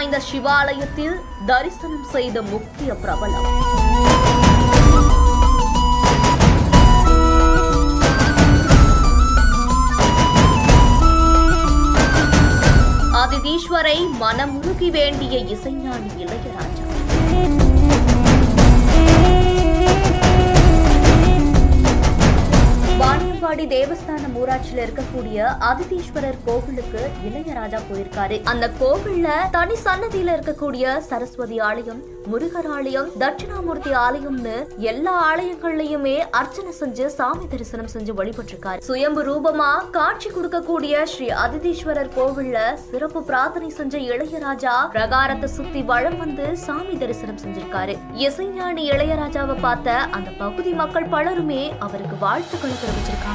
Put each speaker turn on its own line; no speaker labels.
வாய்ந்த சிவாலயத்தில் தரிசனம் செய்த முக்கிய பிரபலம். அதிதீஸ்வரை மனமுருகி வேண்டிய இசைஞானி இளையராஜா. வாணியம்பாடி தேவஸ்தானம் ஊராட்சியில இருக்கக்கூடிய அதிதீஸ்வரர் கோவிலுக்கு இளையராஜா போயிருக்காரு. அந்த கோவில்ல தனி சன்னதியில இருக்கக்கூடிய சரஸ்வதி ஆலயம், முருகர் ஆலயம், தட்சிணாமூர்த்தி ஆலயம்னு எல்லா ஆலயங்கள்லயுமே அர்ச்சனை செஞ்சு சாமி தரிசனம் செஞ்சு வழிபட்டு இருக்காரு. சுயம்பு ரூபமா காட்சி கொடுக்கக்கூடிய ஸ்ரீ அதிதீஸ்வரர் கோவில்ல சிறப்பு பிரார்த்தனை செஞ்ச இளையராஜா பிரகாரத்தை சுத்தி வலம் வந்து சாமி தரிசனம் செஞ்சிருக்காரு. இசைஞானி இளையராஜாவை பார்த்த அந்த பகுதி மக்கள் பலருமே அவருக்கு வாழ்த்துக்களை தெரிவிச்சிருக்காங்க.